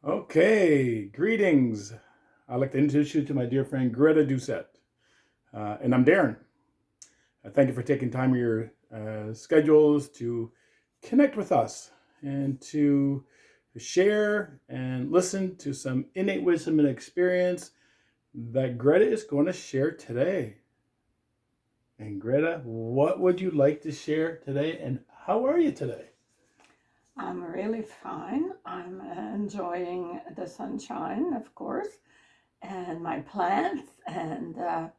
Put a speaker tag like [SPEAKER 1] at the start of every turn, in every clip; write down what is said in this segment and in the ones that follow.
[SPEAKER 1] Okay, greetings. I'd like to introduce you to my dear friend Greta Doucet. And I'm Darren. Thank you for taking time of your schedules to connect with us and to share and listen to some innate wisdom and experience that Greta is going to share today. And Greta, what would you like to share today, and how are you today?
[SPEAKER 2] I'm really fine. I'm enjoying the sunshine, of course, and my plants and a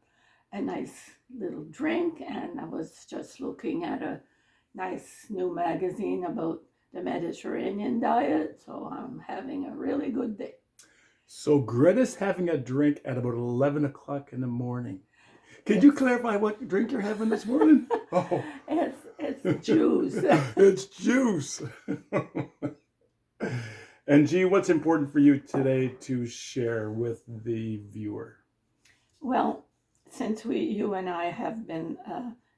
[SPEAKER 2] nice little drink. And I was just looking at a nice new magazine about the Mediterranean diet. So I'm having a really good day.
[SPEAKER 1] So Greta's having a drink at about 11 o'clock in the morning. Could you
[SPEAKER 2] It's
[SPEAKER 1] clarify what drink you're having this morning? Oh,
[SPEAKER 2] it's juice.
[SPEAKER 1] it's juice. And G, what's important for you today to share with the viewer?
[SPEAKER 2] Well, since you and I have been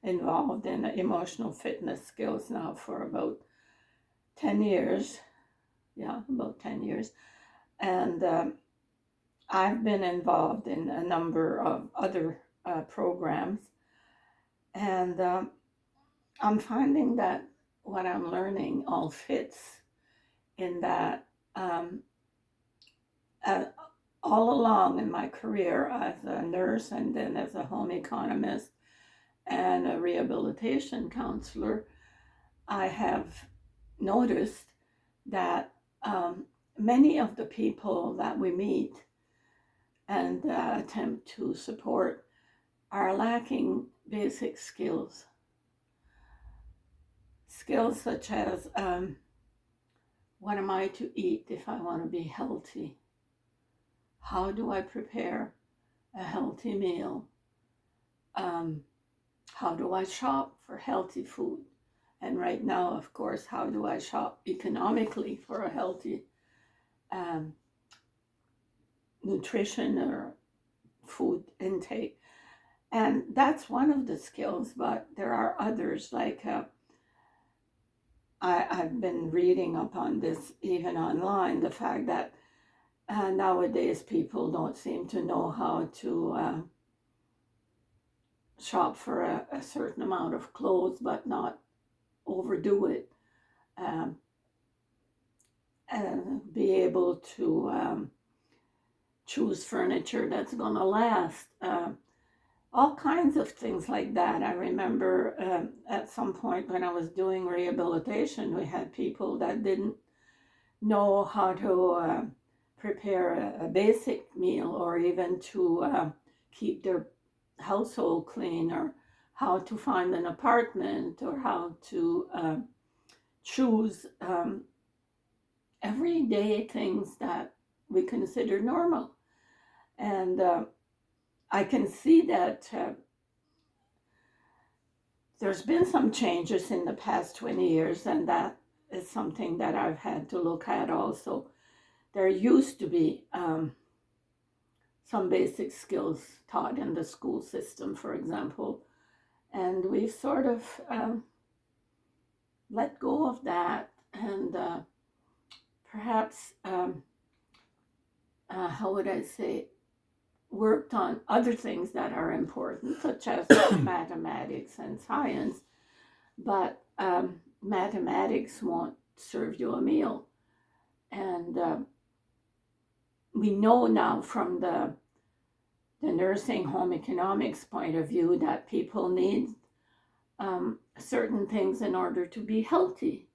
[SPEAKER 2] involved in emotional fitness skills now for about 10 years, yeah, about 10 years. And I've been involved in a number of other programs. And I'm finding that what I'm learning all fits in that uh, all along in my career as a nurse and then as a home economist and a rehabilitation counselor, I have noticed that many of the people that we meet and attempt to support are lacking basic skills. Skills such as what am I to eat if I want to be healthy? How do I prepare a healthy meal? Um, how do I shop for healthy food? And right now, of course, how do I shop economically for a healthy um, nutrition or food intake? And that's one of the skills, but there are others like I've been reading upon this even online, the fact that nowadays people don't seem to know how to shop for a certain amount of clothes but not overdo it, um, and be able to choose furniture that's going to last. All kinds of things like that. I remember at some point when I was doing rehabilitation, we had people that didn't know how to prepare a basic meal or even to keep their household clean or how to find an apartment or how to choose everyday things that we consider normal. And I can see that there's been some changes in the past 20 years, and that is something that I've had to look at also. There used to be some basic skills taught in the school system, for example, and we've sort of let go of that and perhaps, how would I say, worked on other things that are important, such as mathematics and science, but mathematics won't serve you a meal. And we know now from the nursing home economics point of view that people need certain things in order to be healthy.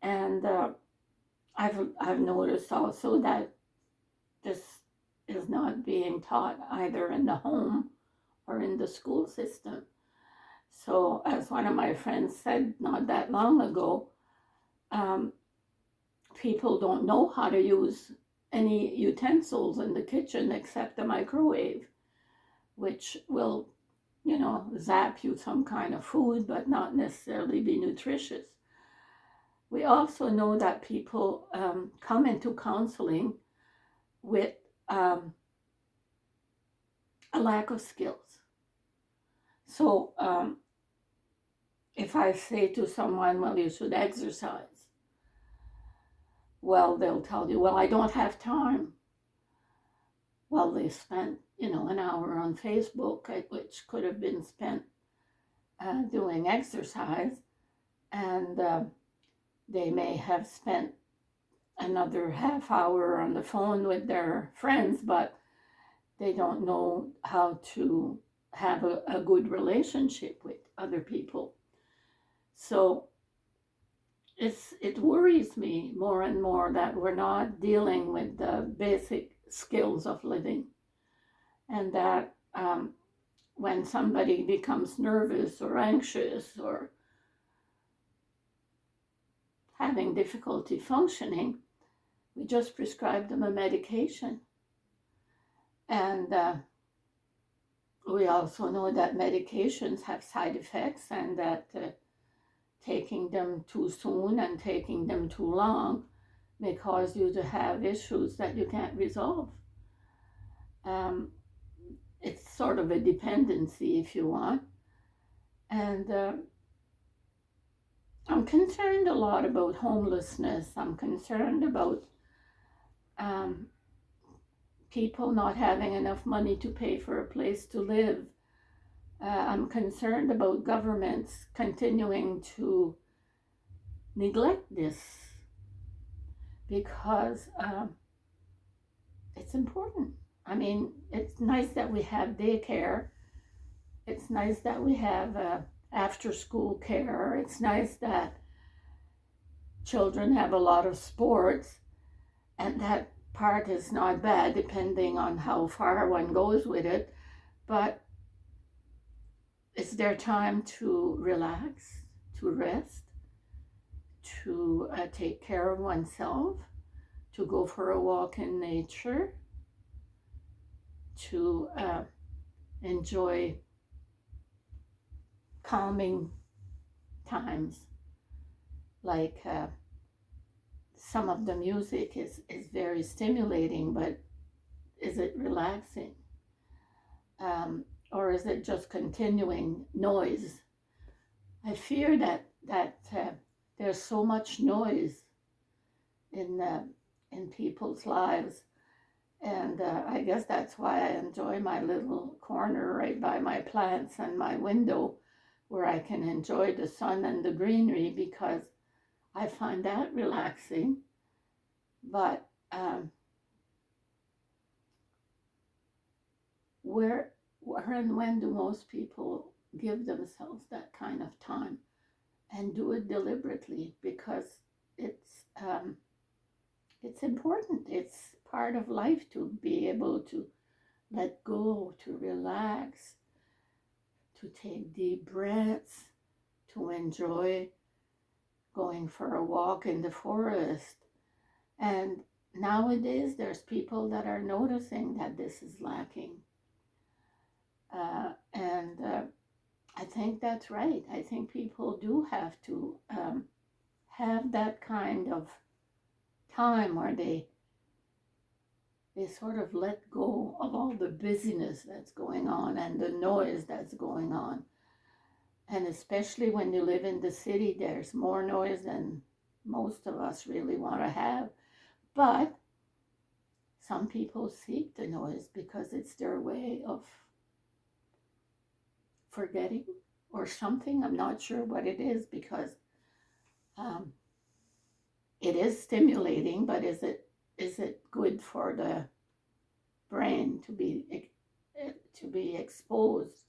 [SPEAKER 2] And I've noticed also that this is not being taught either in the home or in the school system. So, as one of my friends said not that long ago, um, people don't know how to use any utensils in the kitchen except the microwave, which will, zap you some kind of food, but not necessarily be nutritious. We also know that people come into counseling with um, a lack of skills. So, if I say to someone, well, you should exercise, well, they'll tell you, well, I don't have time. Well, they spent, an hour on Facebook, which could have been spent doing exercise, and they may have spent another half hour on the phone with their friends, but they don't know how to have a good relationship with other people. So it worries me more and more that we're not dealing with the basic skills of living, and that when somebody becomes nervous or anxious or having difficulty functioning, we just prescribe them a medication. And we also know that medications have side effects, and that taking them too soon and taking them too long may cause you to have issues that you can't resolve. It's sort of a dependency, if you want. And I'm concerned a lot about homelessness. I'm concerned about people not having enough money to pay for a place to live. I'm concerned about governments continuing to neglect this, because it's important. I mean, it's nice that we have daycare. It's nice that we have after school care. It's nice that children have a lot of sports, and that part is not bad depending on how far one goes with it. But it's their time to relax, to rest, to take care of oneself, to go for a walk in nature, to enjoy calming times. Like some of the music is very stimulating, but is it relaxing? Or is it just continuing noise? I fear that there's so much noise in people's lives, and I guess that's why I enjoy my little corner right by my plants and my window, where I can enjoy the sun and the greenery, because I find that relaxing. But where and when do most people give themselves that kind of time and do it deliberately? Because it's important. It's part of life to be able to let go, to relax, to take deep breaths, to enjoy going for a walk in the forest. And nowadays there's people that are noticing that this is lacking. And I think that's right. I think people do have to have that kind of time where they sort of let go of all the busyness that's going on and the noise that's going on. And especially when you live in the city, there's more noise than most of us really want to have. But some people seek the noise because it's their way of forgetting or something. I'm not sure what it is, because it is stimulating, but is it good for the brain to be exposed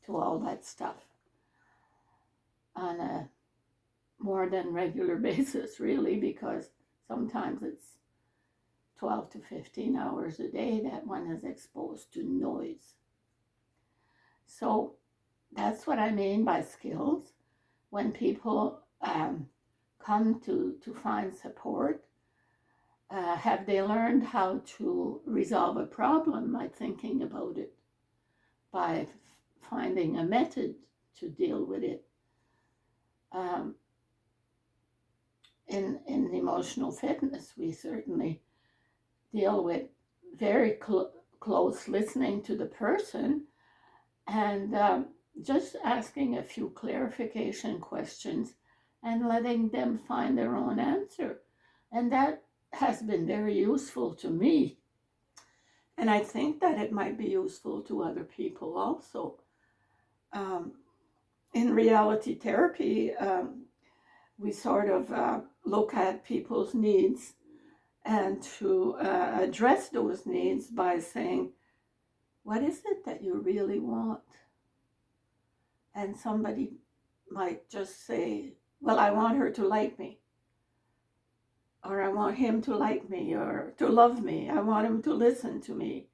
[SPEAKER 2] to all that stuff on a more than regular basis, really? Because sometimes it's 12 to 15 hours a day that one is exposed to noise. So that's what I mean by skills. When people come to find support, have they learned how to resolve a problem by thinking about it, by finding a method to deal with it? In emotional fitness, we certainly deal with very close listening to the person, and just asking a few clarification questions and letting them find their own answer. And that has been very useful to me. And I think that it might be useful to other people also. Um, in reality therapy, we sort of look at people's needs and to address those needs by saying, what is it that you really want? And somebody might just say, well, I want her to like me, or I want him to like me, or to love me. I want him to listen to me.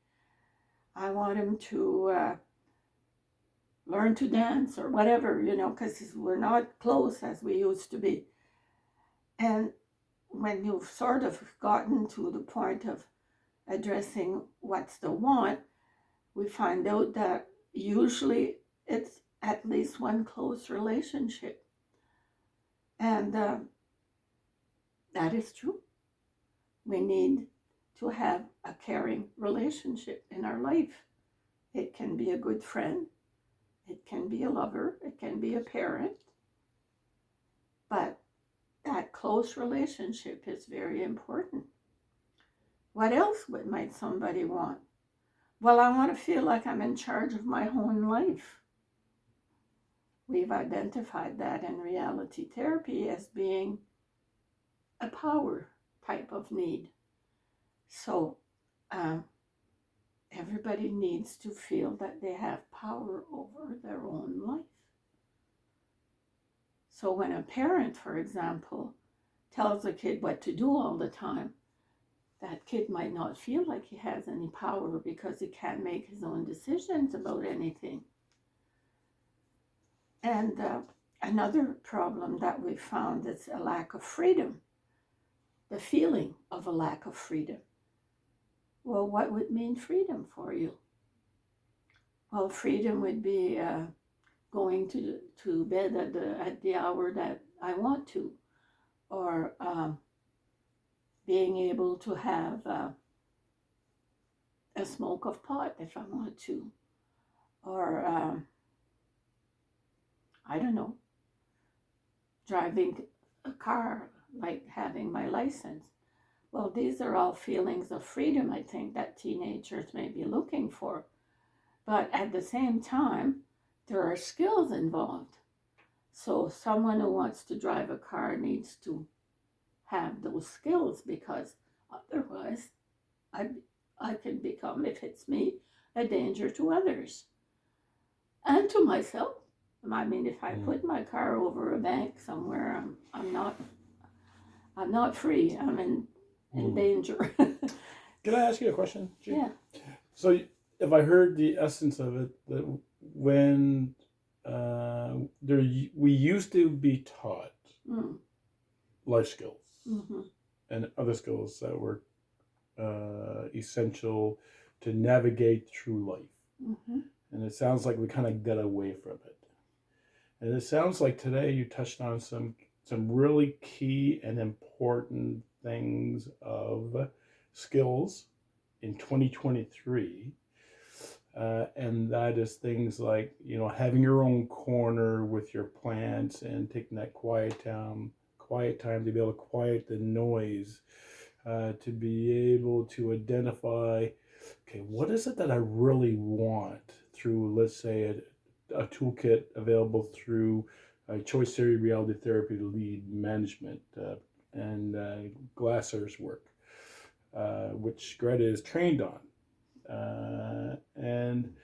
[SPEAKER 2] I want him to learn to dance, or whatever, because we're not close as we used to be. And when you've sort of gotten to the point of addressing what's the want, we find out that usually it's at least one close relationship. And that is true. We need to have a caring relationship in our life. It can be a good friend, it can be a lover, it can be a parent, but that close relationship is very important. What else might somebody want? Well, I want to feel like I'm in charge of my own life. We've identified that in reality therapy as being a power type of need. So everybody needs to feel that they have power over their own life. So when a parent, for example, tells a kid what to do all the time, that kid might not feel like he has any power because he can't make his own decisions about anything. And another problem that we found is a lack of freedom, the feeling of a lack of freedom. Well, what would mean freedom for you? Well, freedom would be going to bed at the hour that I want to, or being able to have a smoke of pot if I want to, or I don't know, driving a car, like having my license. Well, these are all feelings of freedom, I think, that teenagers may be looking for. But at the same time, there are skills involved. So someone who wants to drive a car needs to have those skills, because otherwise I can become, if it's me, a danger to others and to myself. I mean, if I put my car over a bank somewhere, I'm not free. I'm in danger.
[SPEAKER 1] Can I ask you a question, G?
[SPEAKER 2] Yeah.
[SPEAKER 1] So, if I heard the essence of it, that when we used to be taught life skills and other skills that were essential to navigate through life. And it sounds like we kind of got away from it. And it sounds like today you touched on some really key and important things of skills in 2023. And that is things like, having your own corner with your plants and taking that quiet time to be able to quiet the noise, to be able to identify, okay, what is it that I really want through, let's say, a toolkit available through choice theory, reality therapy, lead management, and Glasser's work, which Greta is trained on. And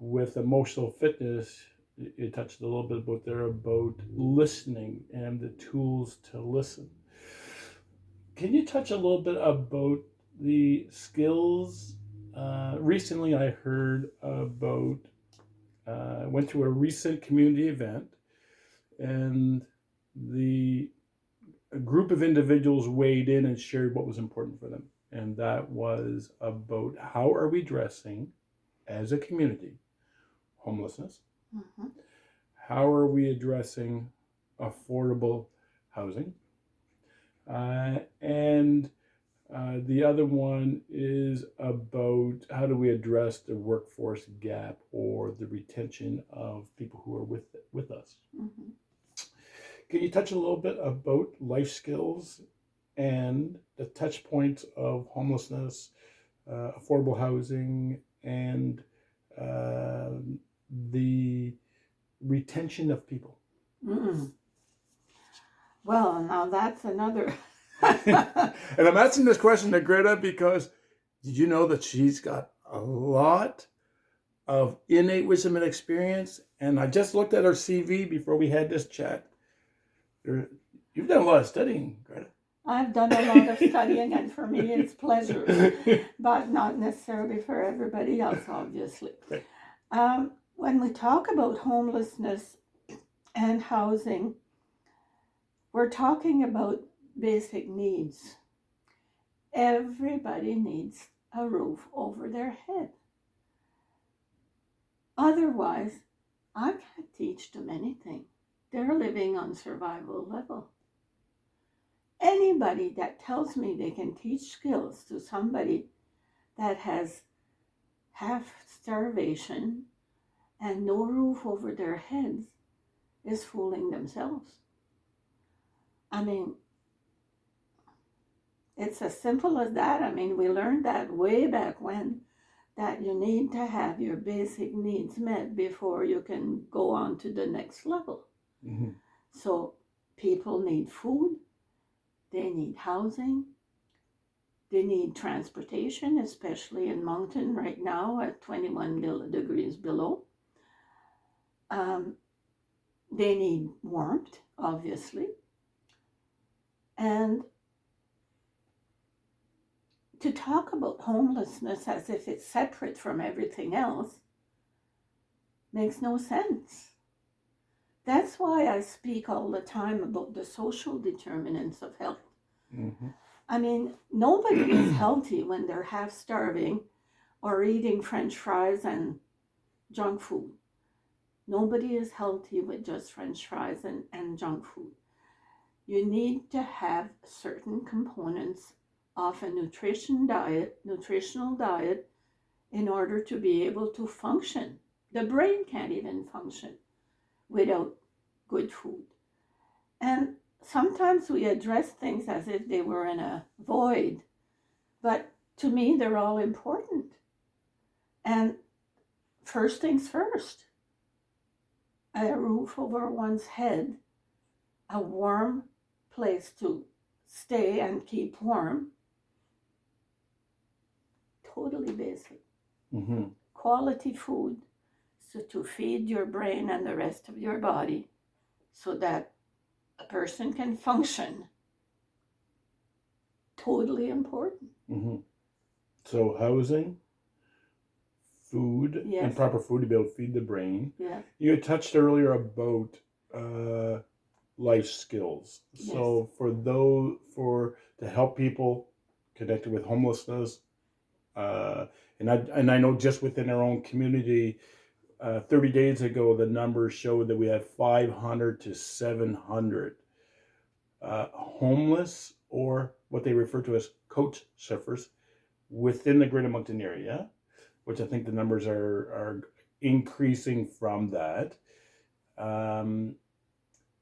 [SPEAKER 1] with emotional fitness, you touched a little bit about listening and the tools to listen. Can you touch a little bit about the skills? Recently, I heard about, went to a recent community event, and a group of individuals weighed in and shared what was important for them. And that was about how are we addressing, as a community, homelessness? How are we addressing affordable housing? And the other one is about how do we address the workforce gap or the retention of people who are with us. Can you touch a little bit about life skills and the touch points of homelessness, affordable housing, and uh, the retention of people.
[SPEAKER 2] Mm. Well, now that's another.
[SPEAKER 1] And I'm asking this question to Greta because did you know that she's got a lot of innate wisdom and experience? And I just looked at her CV before we had this chat. You've done a lot of studying, Greta.
[SPEAKER 2] I've done a lot of studying, and for me, it's pleasure, but not necessarily for everybody else, obviously.
[SPEAKER 1] Right.
[SPEAKER 2] When we talk about homelessness and housing, we're talking about basic needs. Everybody needs a roof over their head. Otherwise, I can't teach them anything. They're living on survival level. Anybody that tells me they can teach skills to somebody that has half starvation and no roof over their heads is fooling themselves. I mean, it's as simple as that. I mean, we learned that way back when, that you need to have your basic needs met before you can go on to the next level.
[SPEAKER 1] Mm-hmm.
[SPEAKER 2] So people need food, they need housing, they need transportation, especially in mountain right now at 21 degrees below. They need warmth, obviously. And to talk about homelessness as if it's separate from everything else makes no sense. That's why I speak all the time about the social determinants of health.
[SPEAKER 1] Mm-hmm.
[SPEAKER 2] I mean, nobody is healthy when they're half starving or eating French fries and junk food. Nobody is healthy with just French fries and junk food. You need to have certain components of a nutritional diet, in order to be able to function. The brain can't even function without good food. And sometimes we address things as if they were in a void, but to me, they're all important. And first things first, a roof over one's head, a warm place to stay and keep warm, totally basic.
[SPEAKER 1] Mm-hmm.
[SPEAKER 2] Quality food, so to feed your brain and the rest of your body so that a person can function, totally important.
[SPEAKER 1] Mm-hmm. So housing, food,
[SPEAKER 2] Yes.
[SPEAKER 1] and proper food to be able to feed the brain.
[SPEAKER 2] Yeah.
[SPEAKER 1] You had touched earlier about life skills.
[SPEAKER 2] Yes.
[SPEAKER 1] So to help people connected with homelessness, and I know just within our own community, 30 days ago the numbers showed that we had 500 to 700 homeless, or what they refer to as couch surfers, within the Greater Moncton area, which I think the numbers are increasing from that.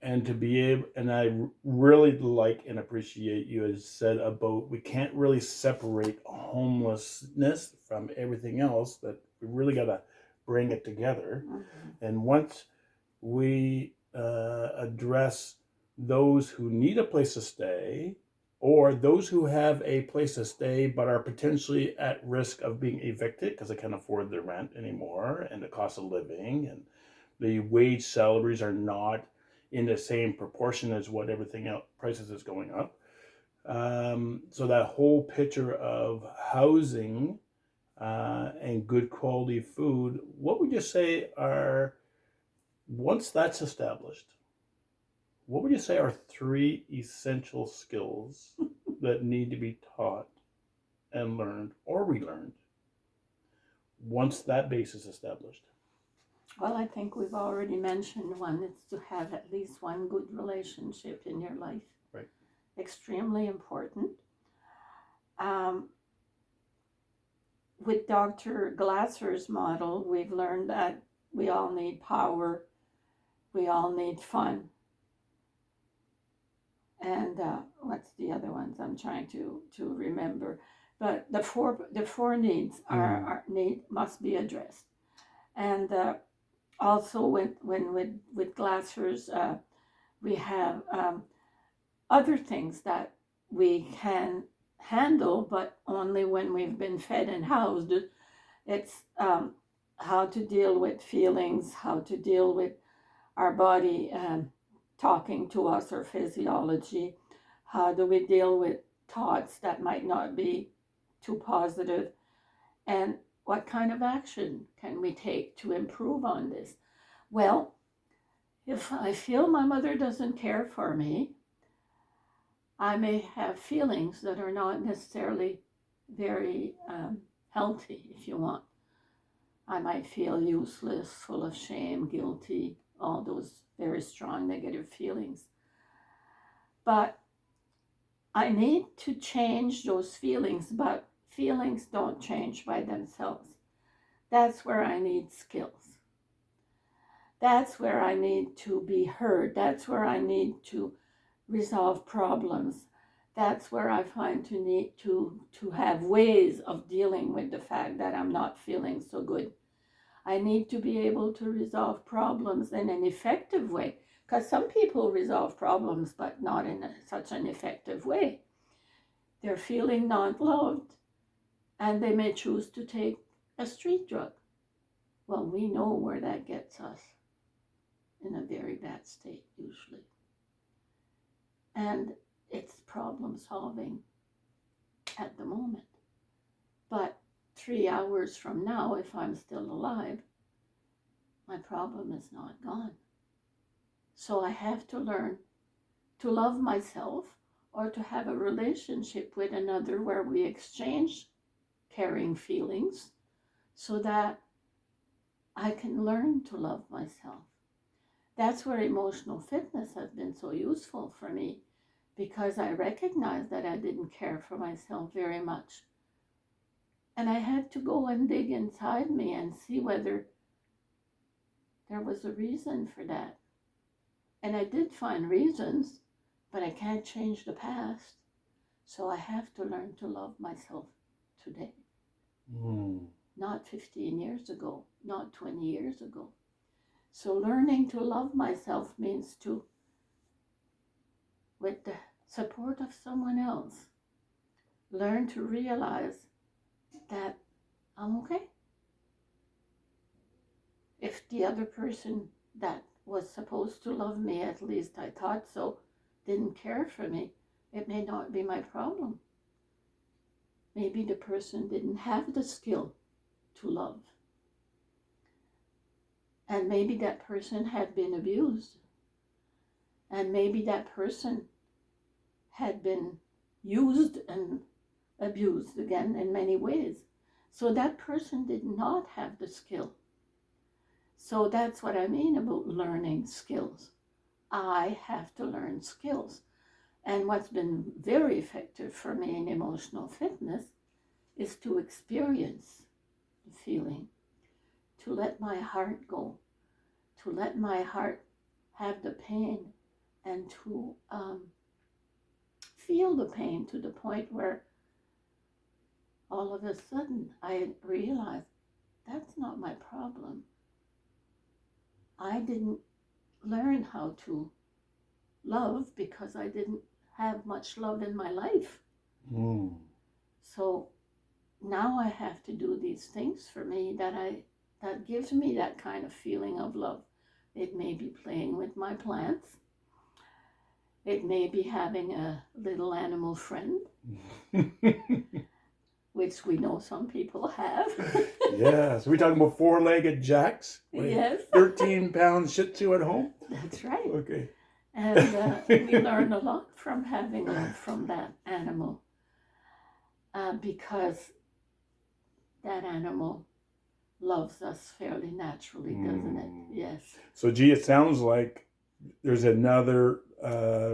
[SPEAKER 1] And to be able, and I really like and appreciate you as said about we can't really separate homelessness from everything else, that we really got to bring it together.
[SPEAKER 2] Mm-hmm.
[SPEAKER 1] And once we address those who need a place to stay, or those who have a place to stay but are potentially at risk of being evicted because they can't afford their rent anymore, and the cost of living and the wage salaries are not in the same proportion as what everything else prices is going up. So that whole picture of housing and good quality food, what would you say are, once that's established, what would you say are 3 essential skills that need to be taught and learned or relearned once that base is established?
[SPEAKER 2] Well, I think we've already mentioned one. It's to have at least one good relationship in your life.
[SPEAKER 1] Right.
[SPEAKER 2] Extremely important. With Dr. Glasser's model, we've learned that we all need power, we all need fun. and what's the other ones I'm trying to remember. But the four needs are must be addressed. And also when with glassers, we have other things that we can handle, but only when we've been fed and housed. It's how to deal with feelings, how to deal with our body talking to us, or physiology. How do we deal with thoughts that might not be too positive? And what kind of action can we take to improve on this? Well, if I feel my mother doesn't care for me, I may have feelings that are not necessarily very healthy, if you want. I might feel useless, full of shame, guilty, all those very strong negative feelings. But I need to change those feelings, but feelings don't change by themselves. That's where I need skills. That's where I need to be heard. That's where I need to resolve problems. That's where I find to need to have ways of dealing with the fact that I'm not feeling so good. I need to be able to resolve problems in an effective way, because some people resolve problems but not in such an effective way. They're feeling not loved, and they may choose to take a street drug. Well, we know where that gets us, in a very bad state usually. And it's problem solving at the moment. But 3 hours from now, if I'm still alive, my problem is not gone. So I have to learn to love myself, or to have a relationship with another where we exchange caring feelings, so that I can learn to love myself. That's where emotional fitness has been so useful for me, because I recognized that I didn't care for myself very much. And I had to go and dig inside me and see whether there was a reason for that. And I did find reasons, but I can't change the past. So I have to learn to love myself today. Not 15 years ago, not 20 years ago. So learning to love myself means to, with the support of someone else, learn to realize that I'm okay. If the other person that was supposed to love me, at least I thought so, didn't care for me, it may not be my problem. Maybe the person didn't have the skill to love. And maybe that person had been abused. And maybe that person had been used and abused again in many ways. So that person did not have the skill. So that's what I mean about learning skills. I have to learn skills. And what's been very effective for me in emotional fitness is to experience the feeling, to let my heart go, to let my heart have the pain, and to feel the pain to the point where all of a sudden I realized that's not my problem. I didn't learn how to love because I didn't have much love in my life. So now I have to do these things for me that gives me that kind of feeling of love. It may be playing with my plants. It may be having a little animal friend, which we know some people have.
[SPEAKER 1] Yeah, so we're talking about four-legged jacks?
[SPEAKER 2] Yes.
[SPEAKER 1] 13-pound Shih Tzu at home?
[SPEAKER 2] That's right.
[SPEAKER 1] Okay.
[SPEAKER 2] And we learn a lot from having love from that animal, because that animal loves us fairly naturally, doesn't it? Yes.
[SPEAKER 1] So, gee, it sounds like there's another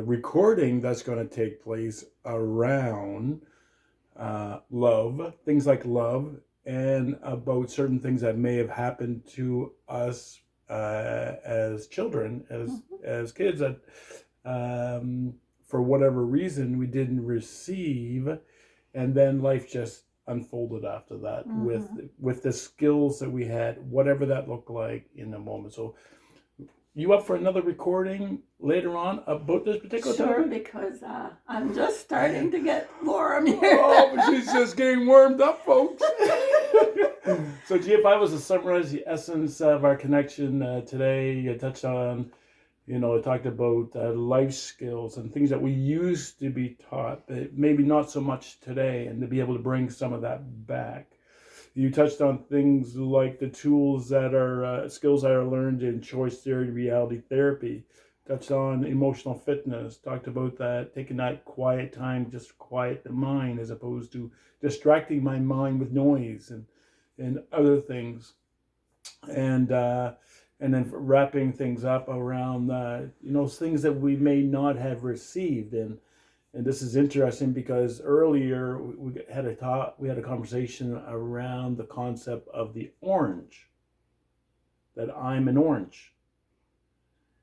[SPEAKER 1] recording that's going to take place around love, things like love, and about certain things that may have happened to us as children, as kids, that for whatever reason we didn't receive, and then life just unfolded after that with the skills that we had, whatever that looked like in the moment. So you up for another recording later on about this particular
[SPEAKER 2] Sure,
[SPEAKER 1] topic?
[SPEAKER 2] because I'm just starting to get warm here.
[SPEAKER 1] Oh, but she's just getting warmed up, folks. So, G, if I was to summarize the essence of our connection today, you touched on, I talked about life skills and things that we used to be taught, but maybe not so much today, and to be able to bring some of that back. You touched on things like the tools that are skills that are learned in choice theory, reality therapy. Touched on emotional fitness. Talked about that, taking that quiet time, just quiet the mind, as opposed to distracting my mind with noise and other things. And then wrapping things up around things that we may not have received. And this is interesting because earlier we had a conversation around the concept of the orange, that I'm an orange.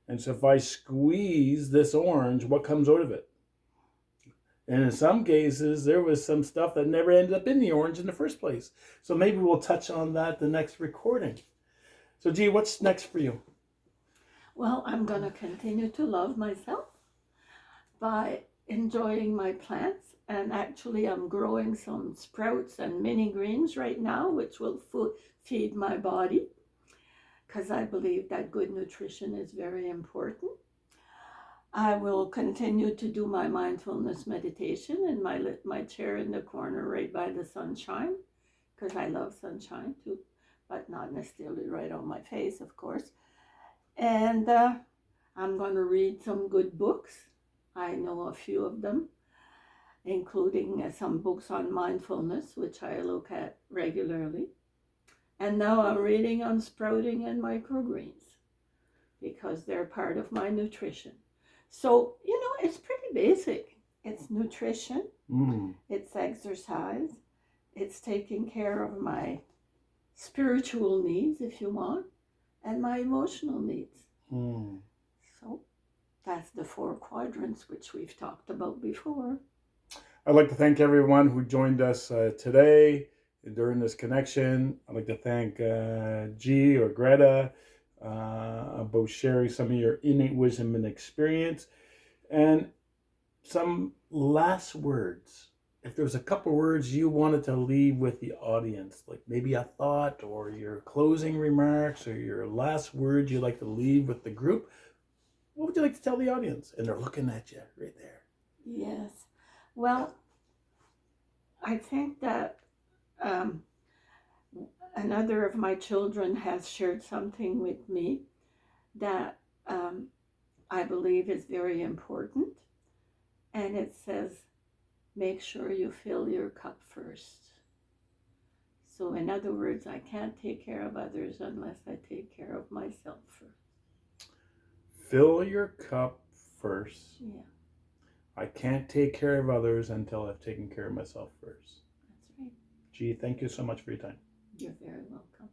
[SPEAKER 1] And so if I squeeze this orange, what comes out of it? And in some cases, there was some stuff that never ended up in the orange in the first place. So maybe we'll touch on that the next recording. So, G, what's next for you?
[SPEAKER 2] Well, I'm going to continue to love myself by enjoying my plants. And actually, I'm growing some sprouts and mini greens right now, which will feed my body, because I believe that good nutrition is very important. I will continue to do my mindfulness meditation in my chair in the corner right by the sunshine, because I love sunshine too, but not necessarily right on my face, of course. And I'm going to read some good books. I know a few of them, including some books on mindfulness, which I look at regularly. And now I'm reading on sprouting and microgreens, because they're part of my nutrition. So, it's pretty basic. It's nutrition, it's exercise, it's taking care of my spiritual needs, if you want, and my emotional needs. So that's the 4 quadrants which we've talked about before.
[SPEAKER 1] I'd like to thank everyone who joined us today during this connection. I'd like to thank G or Greta about sharing some of your innate wisdom and experience. And some last words. If there was a couple words you wanted to leave with the audience, like maybe a thought or your closing remarks or your last words you'd like to leave with the group, what would you like to tell the audience? And they're looking at you right there.
[SPEAKER 2] Yes. Well, I think that another of my children has shared something with me that I believe is very important. And it says, make sure you fill your cup first. So in other words, I can't take care of others unless I take care of myself first.
[SPEAKER 1] Fill your cup first.
[SPEAKER 2] Yeah.
[SPEAKER 1] I can't take care of others until I've taken care of myself first.
[SPEAKER 2] That's right.
[SPEAKER 1] Gee, thank you so much for your time.
[SPEAKER 2] You're very welcome.